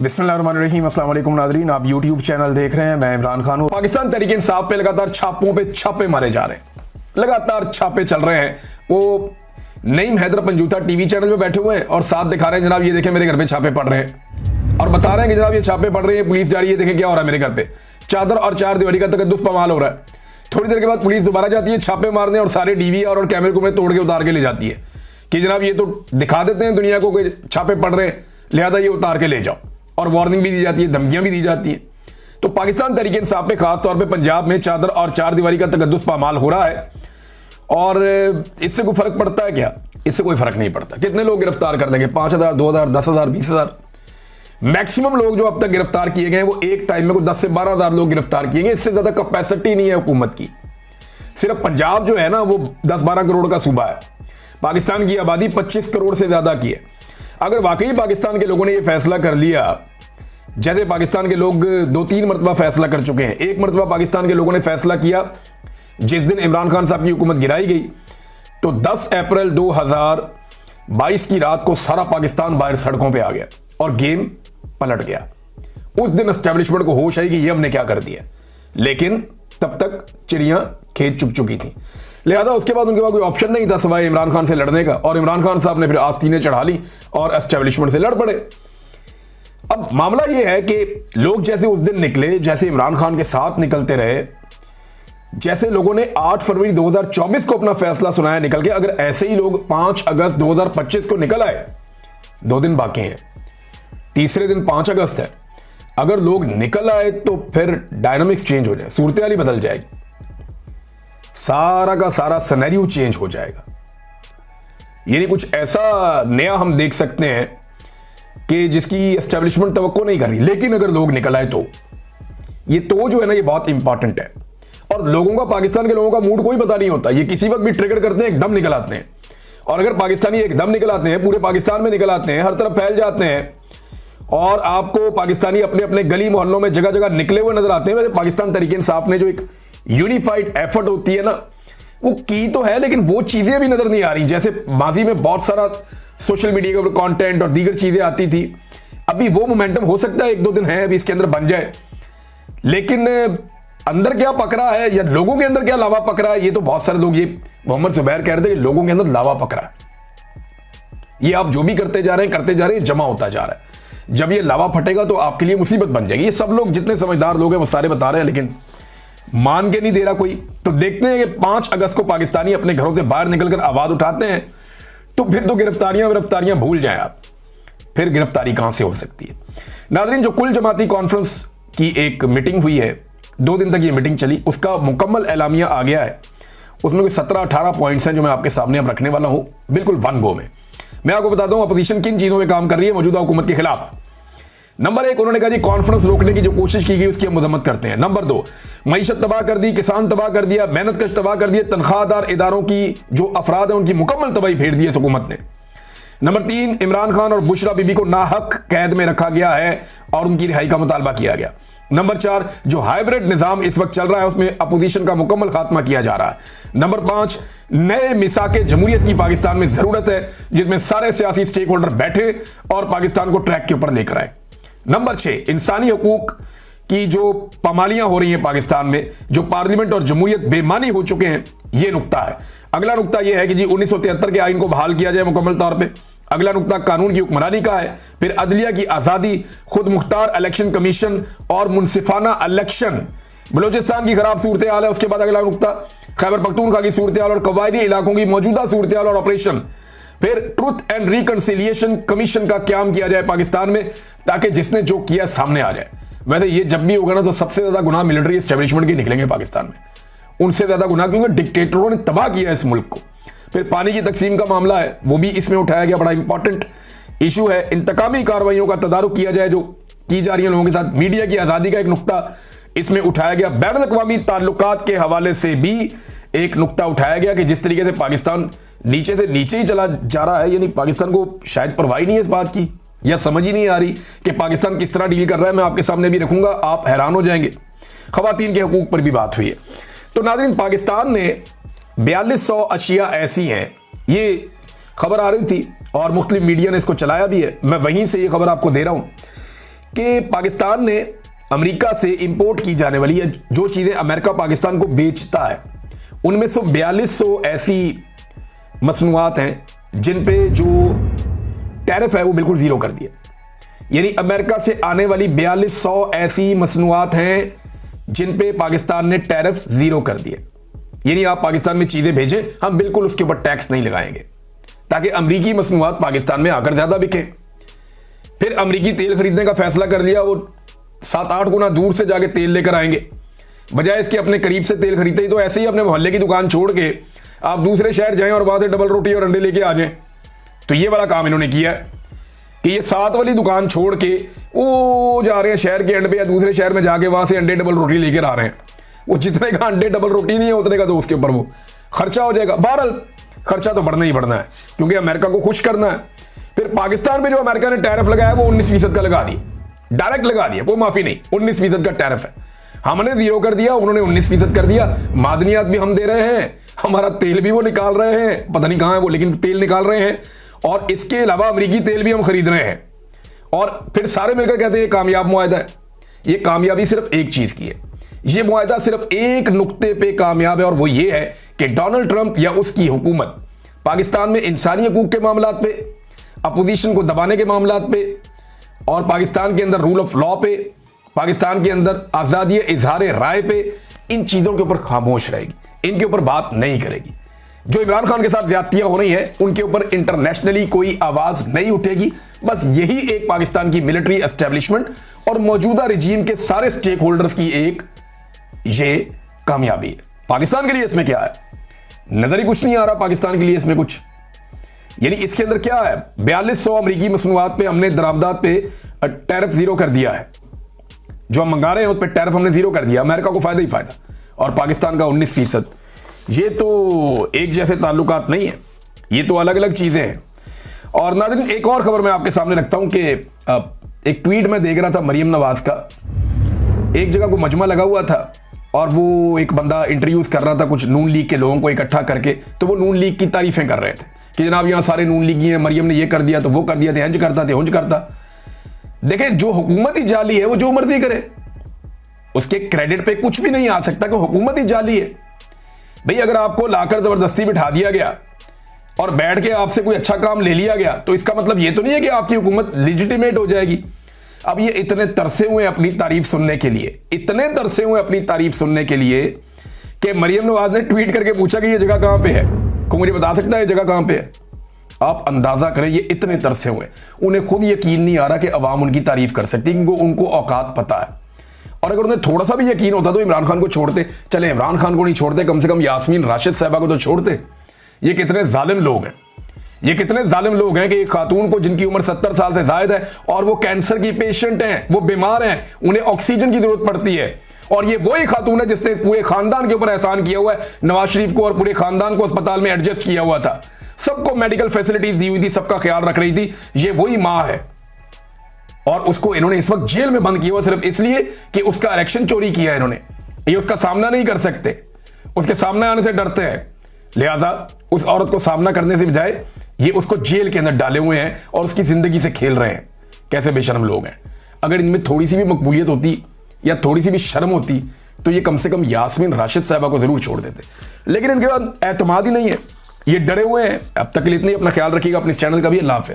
बिस्मिल्लाहिर्रहमानिर्रहीम, अस्सलाम वालेकुम नाज़रीन। आप यूट्यूब चैनल देख रहे हैं, मैं इमरान खान हूँ। पाकिस्तान तहरीक इंसाफ पे लगातार छापों पे छापे मारे जा रहे हैं, लगातार छापे चल रहे हैं। वो नईम हैदर पंजूता टीवी चैनल पे बैठे हुए हैं और साथ दिखा रहे हैं, जनाब ये देखें मेरे घर पे छापे पड़ रहे हैं, और बता रहे हैं कि जनाब ये छापे पड़ रहे हैं, पुलिस जा रही है, देखें क्या हो रहा है मेरे घर पे। चादर और चार दीवारी का तकद्दुस पमाल हो रहा है। थोड़ी देर के बाद पुलिस दोबारा जाती है छापे मारने और सारे डीवीआर और कैमरे को तोड़ के उतार के ले जाती है कि जनाब ये तो दिखा देते हैं दुनिया को कि छापे पड़ रहे हैं, लिहाजा ये उतार के ले जाओ। और वार्निंग भी दी जाती है, धमकियां भी दी जाती हैं। तो पाकिस्तान तहरीक इंसाफ पे खास तौर पे पंजाब में चादर और चार दीवारी का तकद्दुस पामाल हो रहा है, और इससे कोई फर्क पड़ता है क्या? इससे कोई फर्क नहीं पड़ता। कितने लोग गिरफ्तार कर देंगे? 5,000, 2,000, 10,000, 20,000। मैक्सिमम लोग जो अब तक गिरफ्तार किए गए वो एक टाइम में को 10 से 12,000 लोग गिरफ्तार किए गए। इससे ज्यादा कैपेसिटी नहीं है हुकूमत की। सिर्फ पंजाब जो है ना वो 10-12 करोड़ का सूबा है। पाकिस्तान की आबादी 25 करोड़ से ज्यादा की है। अगर वाकई पाकिस्तान के लोगों ने यह फैसला कर लिया, जैसे पाकिस्तान के लोग 2-3 मरतबा फैसला कर चुके हैं। एक मरतबा पाकिस्तान के लोगों ने फैसला किया जिस दिन इमरान खान साहब की हुकूमत गिराई गई, तो 10 अप्रैल 2022 की रात को सारा पाकिस्तान बाहर सड़कों पे आ गया और गेम पलट गया। उस दिन एस्टेब्लिशमेंट को होश आई कि ये हमने क्या कर दिया, लेकिन तब तक चिड़ियां खेत चुक चुकी थी। लिहाजा उसके बाद उनके पास कोई ऑप्शन नहीं था सिवाय इमरान खान से लड़ने का, और इमरान खान साहब ने फिर आस्तीनें चढ़ा ली और एस्टेब्लिशमेंट से लड़ पड़े। अब मामला यह है कि लोग जैसे उस दिन निकले, जैसे इमरान खान के साथ निकलते रहे, जैसे लोगों ने 8 फरवरी 2024 को अपना फैसला सुनाया निकल के, अगर ऐसे ही लोग 5 अगस्त 2025 को निकल आए, 2 दिन बाकी हैं, तीसरे दिन 5 अगस्त है, अगर लोग निकल आए तो फिर डायनामिक्स चेंज हो जाए, सूरत हाल ही बदल जाएगी, सारा का सारा सिनेरियो चेंज हो जाएगा। यानी कुछ ऐसा नया हम देख सकते हैं कि जिसकी एस्टेब्लिशमेंट तवक्को नहीं कर रही। लेकिन अगर लोग निकल आए तो ये तो जो है ना, ये बहुत इंपॉर्टेंट है। और लोगों का, पाकिस्तान के लोगों का मूड कोई पता नहीं होता, ये किसी वक्त भी ट्रिगर करते हैं, एकदम निकल आते हैं। और अगर पाकिस्तानी एकदम निकल आते हैं, पूरे पाकिस्तान में निकल आते हैं, हर तरफ फैल जाते हैं, और आपको पाकिस्तानी अपने अपने गली मोहल्लों में जगह जगह निकले हुए नजर आते हैं। वैसे पाकिस्तान तहरीक इंसाफ ने जो एक यूनिफाइड एफर्ट होती है ना, वो की तो है, लेकिन वो चीजें भी नजर नहीं आ रही। जैसे माजी में बहुत सारा सोशल मीडिया के ऊपर कंटेंट और दीगर चीजें आती थी, अभी वो मोमेंटम हो सकता है 1-2 दिन है अभी इसके अंदर बन जाए, लेकिन अंदर क्या पक रहा है या लोगों के अंदर क्या लावा पक रहा है, ये तो बहुत सारे लोग, ये मोहम्मद जुबैर कह रहे थे कि लोगों के अंदर लावा पक रहा है। ये आप जो भी करते जा रहे हैं जमा होता जा रहा है। जब ये लावा फटेगा तो आपके लिए मुसीबत बन जाएगी। ये सब लोग, जितने समझदार लोग हैं वो सारे बता रहे हैं, लेकिन मान के नहीं दे रहा कोई। तो देखते हैं कि 5 अगस्त को पाकिस्तानी अपने घरों से बाहर निकलकर आवाज उठाते हैं तो फिर तो गिरफ्तारियां भूल जाएं आप, फिर गिरफ्तारी कहां से हो सकती है। नाज़रीन, जो कुल जमाती कॉन्फ्रेंस की एक मीटिंग हुई है, 2 दिन तक ये मीटिंग चली, उसका मुकम्मल एलामिया आ गया है। उसमें कोई 17-18 पॉइंट्स हैं जो मैं आपके सामने अब रखने वाला हूं, बिल्कुल वन गो में। मैं आपको बताता हूं अपोजिशन किन चीजों में काम कर रही है मौजूदा हुकूमत के खिलाफ। नंबर 1, उन्होंने कहा जी कॉन्फ्रेंस रोकने की जो कोशिश की गई उसकी हम मजम्मत करते हैं। नंबर 2, मईशत तबाह कर दी, किसान तबाह कर दिया, मेहनत कश तबाह कर दिया, तनख्वाहदार इदारों की जो अफराद हैं उनकी मुकम्मल तबाही फेर दी है हुकूमत ने। नंबर 3, इमरान खान और बुशरा बीबी को नाहक कैद में रखा गया है और उनकी रिहाई का मुतालबा किया गया। नंबर 4, जो हाइब्रिड निजाम इस वक्त चल रहा है उसमें अपोजिशन का मुकम्मल खात्मा किया जा रहा है। नंबर 5, नए मिसाके जमहूरियत की पाकिस्तान में जरूरत है, जिसमें सारे सियासी स्टेक होल्डर बैठे और पाकिस्तान को ट्रैक के ऊपर लेकर आए। नंबर 6, इंसानी हकूक की जो पामालियां हो रही हैं पाकिस्तान में, जो पार्लियामेंट और जमहूरियत बेमानी हो चुके हैं, यह नुकता है। अगला नुकता यह है कि जी 1973 के आइन को बहाल किया जाए मुकम्मल तौर पे। अगला नुकता कानून की हुक्मरानी का है। फिर अदलिया की आजादी, खुद मुख्तार इलेक्शन कमीशन और मुनसिफाना इलेक्शन। बलूचिस्तान की खराब सूरत हाल है। उसके बाद अगला नुकता खैबर पख्तूनख्वा की सूरत हाल और कबायली इलाकों की मौजूदा सूरत हाल और ऑपरेशन। फिर ट्रुथ एंड रिकंसिलिएशन कमीशन का क्याम किया जाए पाकिस्तान में, ताकि जिसने जो किया सामने आ जाए। वैसे ये जब भी होगा ना तो सबसे ज्यादा गुनाह मिलिट्री एस्टेब्लिशमेंट के निकलेंगे पाकिस्तान में, उनसे ज्यादा गुनाह, क्योंकि डिक्टेटरों ने तबाह किया इस मुल्क को। फिर पानी की तकसीम का मामला है, वो भी इसमें उठाया गया, बड़ा इंपॉर्टेंट इशू है। इंतकामी कार्रवाइयों का तदारुक किया जाए जो की जा रही है लोगों के साथ। मीडिया की आजादी का एक नुकता इसमें उठाया गया। बैनुल अक़वामी ताल्लुकात के हवाले से भी एक नुकता उठाया गया कि जिस तरीके से पाकिस्तान नीचे से नीचे ही चला जा रहा है, यानी पाकिस्तान को शायद परवाह नहीं है इस बात की, या समझ ही नहीं आ रही कि पाकिस्तान किस तरह डील कर रहा है। मैं आपके सामने भी रखूंगा, आप हैरान हो जाएंगे। खवातीन के हकूक पर भी बात हुई है। तो नाज़रीन, पाकिस्तान ने 4200 अशिया ऐसी हैं, ये खबर आ रही थी और मुख्तलिफ मीडिया ने इसको चलाया भी है। मैं वहीं से ये खबर आपको दे रहा हूं कि पाकिस्तान ने अमेरिका से इंपोर्ट की जाने वाली जो चीज़ें अमेरिका पाकिस्तान को बेचता है उनमें से 4200 ऐसी मसनूआत हैं जिन पे जो टैरिफ है वो बिल्कुल ज़ीरो कर दिया। यानी अमेरिका से आने वाली 4200 ऐसी मसनूआत हैं जिन पे पाकिस्तान ने टैरिफ ज़ीरो कर दिया। यानी आप पाकिस्तान में चीज़ें भेजें, हम बिल्कुल उसके ऊपर टैक्स नहीं लगाएंगे ताकि अमरीकी मसनूआत पाकिस्तान में आकर ज़्यादा बिके। फिर अमरीकी तेल खरीदने का फैसला कर लिया, वो 7-8 गुना दूर से जाके तेल लेकर आएंगे, बजाय इसके अपने करीब से तेल खरीदते ही तो ऐसे ही अपने मोहल्ले की दुकान छोड़ के आप दूसरे शहर जाएं और वहां से डबल रोटी और अंडे लेके आ जाएं। तो ये वाला काम इन्होंने किया है कि ये 7 वाली दुकान छोड़ के वो जा रहे हैं शहर के एंड पे या दूसरे शहर में जाके वहां से अंडे डबल रोटी लेकर आ रहे हैं। वो जितने का अंडे डबल रोटी नहीं है उतने का तो उसके ऊपर वो खर्चा हो जाएगा। बहरहाल खर्चा तो बढ़ना ही बढ़ना है क्योंकि अमेरिका को खुश करना है। फिर पाकिस्तान पे जो अमेरिका ने टैरिफ लगाया वो 19% का लगा दिया, डायरेक्ट लगा दिया, कोई माफी नहीं, 19% का टैरिफ है। हमने 0 कर दिया, उन्होंने 19% कर दिया। मादनियात भी हम दे रहे हैं, हमारा तेल भी वो निकाल रहे हैं, पता नहीं कहां है वो, लेकिन तेल निकाल रहे हैं। और इसके अलावा अमरीकी तेल भी हम खरीद रहे हैं। और फिर सारे मिलकर कहते हैं ये कामयाब मुआहदा है। ये कामयाबी सिर्फ एक चीज की है, ये मुआहदा सिर्फ एक नुक्ते पे कामयाब है और वो ये है कि डोनाल्ड ट्रंप या उसकी हुकूमत पाकिस्तान में इंसानी हकूक के मामलात पे, अपोजिशन को दबाने के मामलात पे और पाकिस्तान के अंदर रूल ऑफ लॉ पे, पाकिस्तान के अंदर आज़ादी इजहार राय पे, इन चीज़ों के ऊपर खामोश रहेगी, इनके ऊपर बात नहीं करेगी। जो इमरान खान के साथ ज्यादतियां हो रही हैं उनके ऊपर इंटरनेशनली कोई आवाज नहीं उठेगी। बस यही एक पाकिस्तान की मिलिट्री एस्टेब्लिशमेंट और मौजूदा रिजीम के सारे स्टेक होल्डर्स की एक ये कामयाबी है। पाकिस्तान के लिए इसमें क्या है, नजर ही कुछ नहीं आ रहा पाकिस्तान के लिए इसमें कुछ। यानी इसके अंदर क्या है, 4200 अमरीकी मसनूआत पे हमने दरामदात पे टैरिफ 0 कर दिया है। जो हम मंगा रहे हैं उस पर टैरिफ हमने 0 कर दिया, अमेरिका को फायदा ही फायदा और पाकिस्तान का 19%। ये तो एक जैसे ताल्लुकात नहीं है, ये तो अलग अलग चीजें हैं। और नाज़रीन एक और खबर मैं आपके सामने रखता हूं कि एक ट्वीट में देख रहा था मरियम नवाज का, एक जगह को मजमा लगा हुआ था और वो एक बंदा इंटरव्यूज कर रहा था कुछ नून लीग के लोगों को इकट्ठा करके, तो वो नून लीग की तारीफें कर रहे थे कि जनाब यहाँ सारे नून लीगी हैं, मरियम ने ये कर दिया तो वो कर दिया, हंज करता थे हुंज करता। देखें जो हुकूमत ही जाली है वो जो मर्जी करे, उसके क्रेडिट पे कुछ भी नहीं आ सकता कि हुकूमत ही जाली है। भाई अगर आपको लाकर जबरदस्ती बिठा दिया गया और बैठ के आपसे कोई अच्छा काम ले लिया गया तो इसका मतलब ये तो नहीं है कि आपकी हुकूमत लेजिटिमेट हो जाएगी। अब ये इतने तरसे हुए अपनी तारीफ सुनने के लिए, इतने तरसे हुए अपनी तारीफ सुनने के लिए कि मरियम नवाज ने ट्वीट करके पूछा कि ये जगह कहां पे है, को मुझे बता सकता है ये जगह कहां पे है। आप अंदाजा करें, ये इतने तरसे हुए, उन्हें खुद यकीन नहीं आ रहा कि अवाम उनकी तारीफ कर सकती, क्योंकि उनको औकात पता है। और अगर उन्हें थोड़ा सा भी यकीन होता तो इमरान खान को छोड़ते। चले इमरान खान को नहीं छोड़ते, कम से कम यास्मीन राशिद साहबा को तो छोड़ते। ये कितने जालिम लोग हैं, ये कितने जालिम लोग हैं कि एक खातून को जिनकी उम्र 70 साल से ज्यादा है और वो कैंसर की पेशेंट हैं, वो बीमार हैं, उन्हें ऑक्सीजन की जरूरत पड़ती है, और ये वही खातून है जिसने पूरे खानदान के ऊपर एहसान किया हुआ है, नवाज शरीफ को और पूरे खानदान को अस्पताल में एडजस्ट किया हुआ था, सबको मेडिकल फैसिलिटीज दी हुई थी, सबका ख्याल रख रही थी। ये वही मां है और उसको इन्होंने इस वक्त जेल में बंद किया हुआ सिर्फ इसलिए कि उसका इलेक्शन चोरी किया है इन्होंने। ये उसका सामना नहीं कर सकते, उसके सामने आने से डरते हैं, लिहाजा उस औरत को सामना करने से बजाय ये उसको जेल के अंदर डाले हुए हैं और उसकी जिंदगी से खेल रहे हैं। कैसे बेशर्म लोग हैं। अगर इनमें थोड़ी सी भी मकबूलियत होती या थोड़ी सी भी शर्म होती तो ये कम से कम यास्मीन राशिद साहबा को जरूर छोड़ देते, लेकिन इनके बाद एतमाद ही नहीं है, ये डरे हुए हैं। अब तक के लिए इतनी, अपना ख्याल रखिएगा, अपने चैनल का भी। अल्लाह हाफ़िज़।